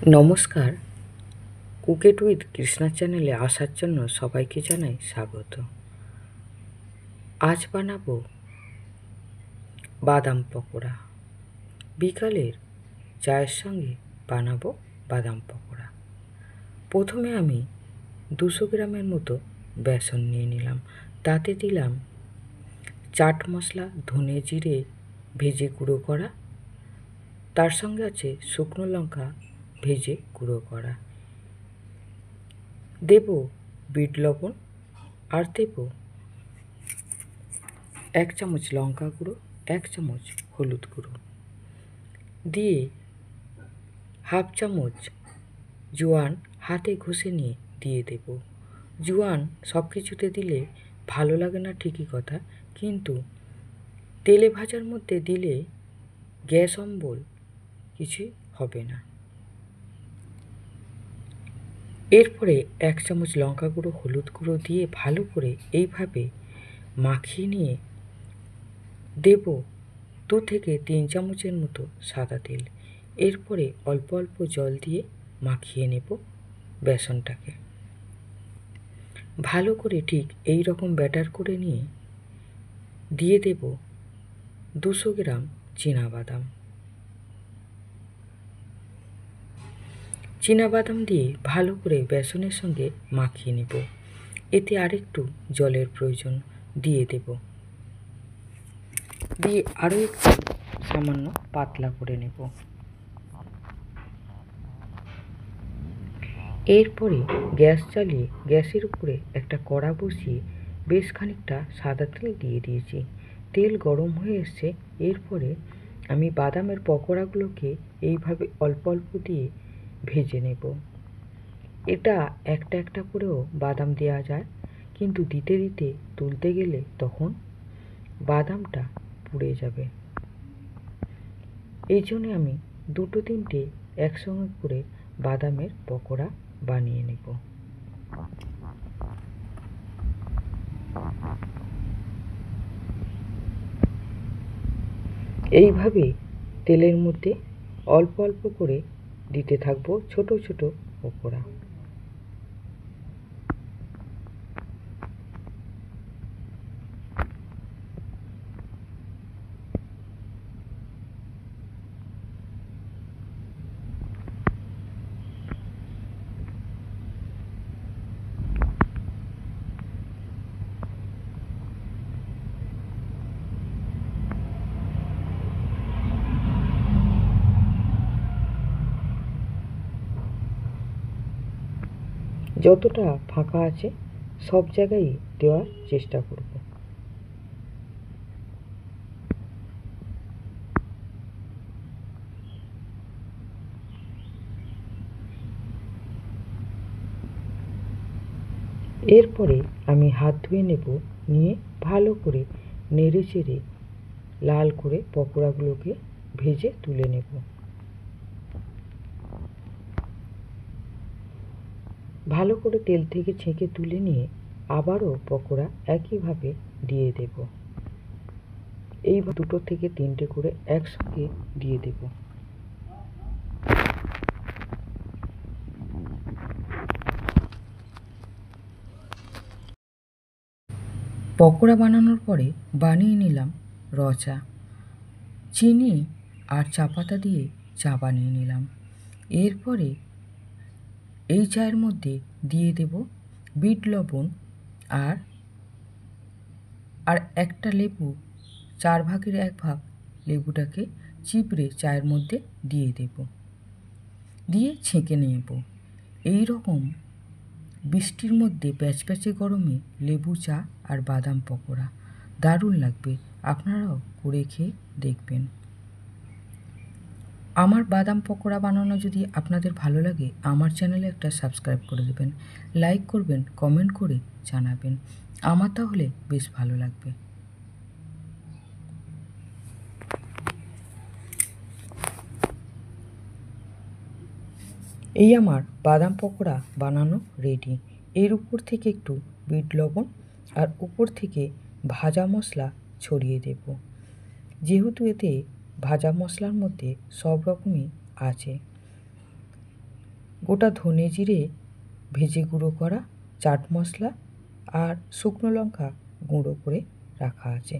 নমস্কার, cook with Krishna চ্যানেলে আসার জন্য সবাইকে জানাই স্বাগত। আজ বানাবো বাদাম পকোড়া। বিকালের চায়ের সঙ্গে বানাবো বাদাম পকোড়া। প্রথমে আমি 200 গ্রামের মতো বেসন নিয়ে নিলাম। তাতে দিলাম চাট মশলা, ধনে জিরে ভেজে গুঁড়ো করা, তার সঙ্গে আছে শুকনো লঙ্কা ভেজে গুঁড়ো করা, দেব বিট লবণ, আর দেব 1 চামচ লঙ্কা গুঁড়ো, 1 চামচ হলুদ গুঁড়ো, দিয়ে হাফ চামচ জোয়ান হাতে ঘষে নিয়ে দিয়ে দেব। জোয়ান সব কিছুতে দিলে ভালো লাগে না ঠিকই কথা, কিন্তু তেলে ভাজার মধ্যে দিলে গ্যাস অম্বল কিছুই হবে না। এরপরে 1 চামচ লঙ্কা গুঁড়ো, হলুদ গুঁড়ো দিয়ে ভালো করে এইভাবে মাখিয়ে নিয়ে দেব 2 থেকে 3 চামচের মতো সাদা তেল। এরপরে অল্প অল্প জল দিয়ে মাখিয়ে নেব বেসনটাকে। ভালো করে ঠিক এই রকম ব্যাটার করে নিয়ে দিয়ে দেব 200 গ্রাম চীনাবাদাম। চীনাবাদাম দিয়ে ভালো করে বেসনের সঙ্গে মাখিয়ে নেব। এতে আরেকটু জলের প্রয়োজন, দিয়ে দেব। দিয়ে আরও একটু সামান্য পাতলা করে নেব। এরপরে গ্যাস চালিয়ে গ্যাসের উপরে একটা কড়া বসিয়ে বেশ খানিকটা সাদা তেল দিয়ে দিয়েছি। তেল গরম হয়ে এসছে। এরপরে আমি বাদামের পকোড়াগুলোকে এইভাবে অল্প অল্প দিয়ে ভেজে নেব। এটা একটা একটা করেও বাদাম দেওয়া যায়, কিন্তু দিতে দিতে তুলতে গেলে তখন বাদামটা পুড়ে যাবে। এই জন্য আমি 2-3টে একসঙ্গে করে বাদামের পকোড়া বানিয়ে নেব। এইভাবে তেলের মধ্যে অল্প অল্প করে দিতে থাকবো ছোট ছোট পকোড়া। যতটা ফাঁকা আছে সব জায়গায় দেওয়ার চেষ্টা করব। এরপরে আমি হাত ধুয়ে নেব, নিয়ে ভালো করে নেড়ে চেড়ে লাল করে পকোড়াগুলোকে ভেজে তুলে নেব। ভালো করে তেল থেকে ছেঁকে তুলে নিয়ে আবারও পকোড়া একইভাবে দিয়ে দেব। এই 2 থেকে 3টে করে একসঙ্গে দিয়ে দেব। পকোড়া বানানোর পরে বানিয়ে নিলাম র চা। চিনি আর চা পাতা দিয়ে চা বানিয়ে নিলাম। এরপরে এই চায়ের মধ্যে দিয়ে দেব বিট লবণ, আর একটা লেবু, 4 ভাগের 1 ভাগ লেবুটাকে চিপড়ে চায়ের মধ্যে দিয়ে দেব, দিয়ে ছেঁকে নেব। এই রকম বৃষ্টির মধ্যে প্যাচপ্যাচে গরমে লেবু চা আর বাদাম পকোড়া দারুণ লাগবে। আপনারাও করে খেয়ে দেখবেন। আমার বাদাম পকোড়া বানানো যদি আপনাদের ভালো লাগে, আমার চ্যানেলে একটা সাবস্ক্রাইব করে দেবেন, লাইক করবেন, কমেন্ট করে জানাবেন। আমার তাহলে বেশ ভালো লাগবে। এই আমার বাদাম পকোড়া বানানো রেডি। এর উপর থেকে একটু বিট লবণ আর উপর থেকে ভাজা মশলা ছড়িয়ে দেব। যেহেতু এতে ভাজা মশলার মধ্যে সব রকমই আছে, গোটা ধনে জিরে ভেজে গুঁড়ো করা, চাট মশলা আর শুকনো লঙ্কা গুঁড়ো করে রাখা আছে।